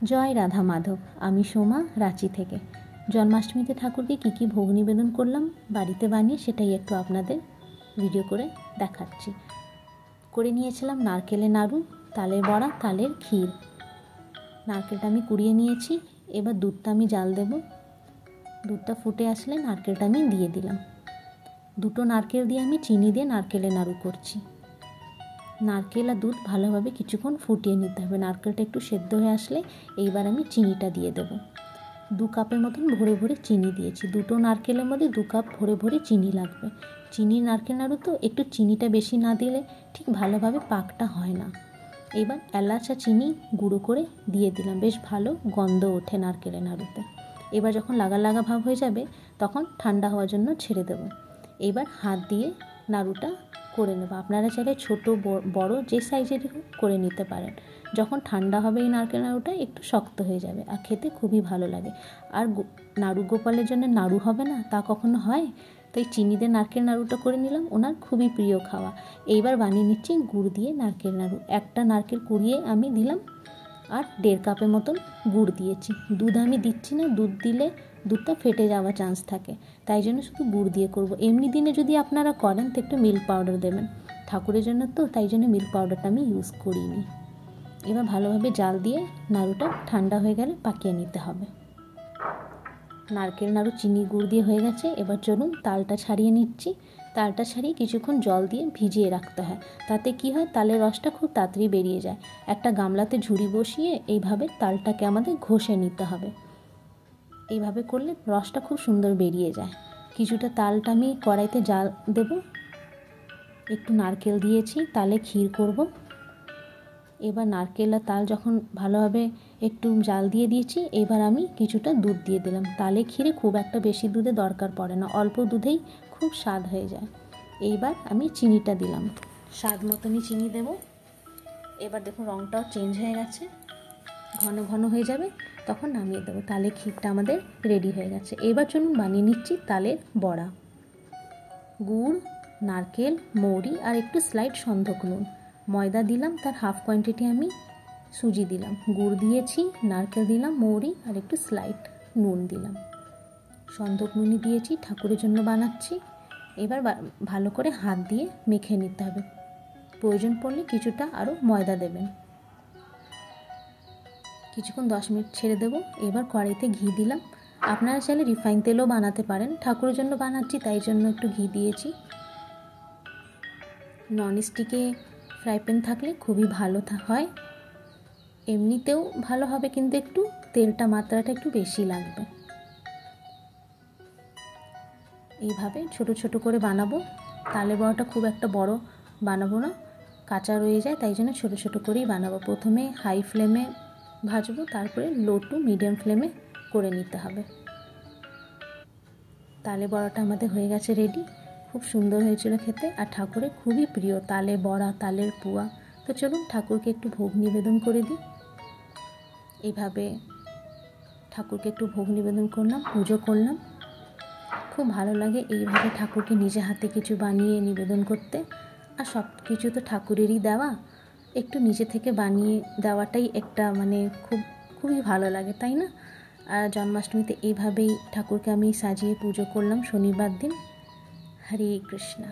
জয় রাধা মাধব। আমি সোমা, রাঁচি থেকে। জন্মাষ্টমীতে ঠাকুরকে কী কী ভোগ নিবেদন করলাম বাড়িতে বানিয়ে, সেটাই একটু আপনাদের ভিডিও করে দেখাচ্ছি। করে নিয়েছিলাম নারকেলের নাড়ু, তালের বড়া, তালের ক্ষীর। নারকেলটা আমি কুড়িয়ে নিয়েছি। এবার দুধটা আমি জাল দেব। দুধটা ফুটে আসলে নারকেলটা আমি দিয়ে দিলাম। দুটো নারকেল দিয়ে আমি চিনি দিয়ে নারকেলের নাড়ু করছি। নারকেল আর দুধ ভালোভাবে কিছুক্ষণ ফুটিয়ে নিতে হবে। নারকেলটা একটু সেদ্ধ হয়ে আসলে এইবার আমি চিনিটা দিয়ে দেবো। 2 কাপের মতন ভরে ভরে চিনি দিয়েছি। দুটো নারকেলের মধ্যে 2 কাপ ভরে ভরে চিনি লাগবে। চিনির নারকেল নাড়ু তো একটু চিনিটা বেশি না দিলে ঠিক ভালোভাবে পাকটা হয় না। এবার এলাচ আর চিনি গুঁড়ো করে দিয়ে দিলাম। বেশ ভালো গন্ধ ওঠে নারকেলের নাড়ুতে। এবার যখন লাগা লাগা ভাব হয়ে যাবে তখন ঠান্ডা হওয়ার জন্য ছেড়ে দেবো। এবার হাত দিয়ে নাড়ুটা করে নেব। আপনারা চাইলে ছোট বড় যে সাইজেরই করে নিতে পারেন। যখন ঠান্ডা হবে এই নারকেল নাড়ুটা একটু শক্ত হয়ে যাবে আর খেতে খুবই ভালো লাগে। আর নাড়ু গোপালের জন্য নাড়ু হবে না তা কখনো হয়? তো এই চিনি দিয়ে নারকেল নাড়ুটা করে নিলাম, ওনার খুবই প্রিয় খাওয়া। এইবার বানিয়ে নিচ্ছি গুড় দিয়ে নারকেল নাড়ু। একটা নারকেল কুড়িয়ে আমি দিলাম আর 1.5 কাপের মতন গুড় দিয়েছি। দুধ আমি দিচ্ছি না, দুধ দিলে দুধটা ফেটে যাওয়ার চান্স থাকে, তাই জন্য শুধু গুড় দিয়ে করব। এমনি দিনে যদি আপনারা করেন তো একটু মিল্ক পাউডার দেবেন, ঠাকুরের জন্য তো, তাই জন্য মিল্ক পাউডারটা আমি ইউজ করিনি। এবার ভালোভাবে জাল দিয়ে নাড়ুটা ঠান্ডা হয়ে গেলে পাকিয়ে নিতে হবে। নারকেল নাড়ু চিনি গুড় দিয়ে হয়ে গেছে। এবার চলুন তালটা ছাড়িয়ে নিচ্ছি। তালটা ছাড়িয়ে কিছুক্ষণ জল দিয়ে ভিজিয়ে রাখতে হয়। তাতে কি হয়, তালের রসটা খুব তাড়াতাড়ি বেরিয়ে যায়। একটা গামলাতে ঝুড়ি বসিয়ে এইভাবে তালটাকে আমাদের ঘষে নিতে হবে। এইভাবে করলে রসটা খুব সুন্দর বেরিয়ে যায়। কিছুটা তালটা আমি কড়াইতে জাল দেব। একটু নারকেল দিয়েছি, তালে ক্ষীর করব। এবার নারকেল আর তাল যখন ভালোভাবে একটু জাল দিয়ে দিয়েছি, এবার আমি কিছুটা দুধ দিয়ে দিলাম। তালে ক্ষীরে খুব একটা বেশি দুধের দরকার পড়ে না, অল্প দুধেই খুব স্বাদ হয়ে যায়। এইবার আমি চিনিটা দিলাম, স্বাদ মতনই চিনি দেব। এবার দেখুন রঙটাও চেঞ্জ হয়ে গেছে, ঘন ঘন হয়ে যাবে, তখন নামিয়ে দেবো। তালে ক্ষীরটা আমাদের রেডি হয়ে গেছে। এবার চলুন বানিয়ে নিচ্ছি তালের বড়া। গুড়, নারকেল, মৌরি আর একটু স্লাইড সন্ধক নুন, ময়দা দিলাম, তার হাফ কোয়ান্টিটি আমি সুজি দিলাম। গুড় দিয়েছি, নারকেল দিলাম, মৌরি আর একটু স্লাইড নুন দিলাম। সন্ধক নুনই দিয়েছি, ঠাকুরের জন্য বানাচ্ছি। এবার ভালো করে হাত দিয়ে মেখে নিতে হবে। প্রয়োজন পড়লে কিছুটা আরও ময়দা দেবেন। কিছুক্ষণ 10 মিনিট ছেড়ে দেবো। এবার কড়াইতে ঘি দিলাম। আপনারা চাইলে রিফাইন তেলও বানাতে পারেন, ঠাকুরের জন্য বানাচ্ছি তাই জন্য একটু ঘি দিয়েছি। ননস্টিকে ফ্রাই প্যান থাকলে খুবই ভালো হয়, এমনিতেও ভালো হবে, কিন্তু একটু তেলটা মাত্রাটা একটু বেশি লাগবে। এইভাবে ছোট ছোট করে বানাবো। তালের বড়াটা খুব একটা বড় বানাবো না, কাঁচা রয়ে যায়, তাই জন্য ছোট ছোট করেই বানাবো। প্রথমে হাই ফ্লেমে ভাজবো, তারপরে লো টু মিডিয়াম ফ্লেমে করে নিতে হবে। তালে বড়াটা আমাদের হয়ে গেছে রেডি। খুব সুন্দর হয়েছিল খেতে, আর ঠাকুরের খুবই প্রিয় তালে বড়া, তালের পুয়া। তো চলুন ঠাকুরকে একটু ভোগ নিবেদন করে দিই। এইভাবে ঠাকুরকে একটু ভোগ নিবেদন করলাম, পুজো করলাম। খুব ভালো লাগে এইভাবে ঠাকুরকে নিজে হাতে কিছু বানিয়ে নিবেদন করতে। আর সব কিছু তো ঠাকুরেরই দেওয়া, একটু নিজে থেকে বানিয়ে দেওয়াটাই একটা খুবই ভালো লাগে, তাই না? আর জন্মাষ্টমীতে এইভাবেই ঠাকুরকে আমি সাজিয়ে পুজো করলাম শনিবার দিন। হরে কৃষ্ণা।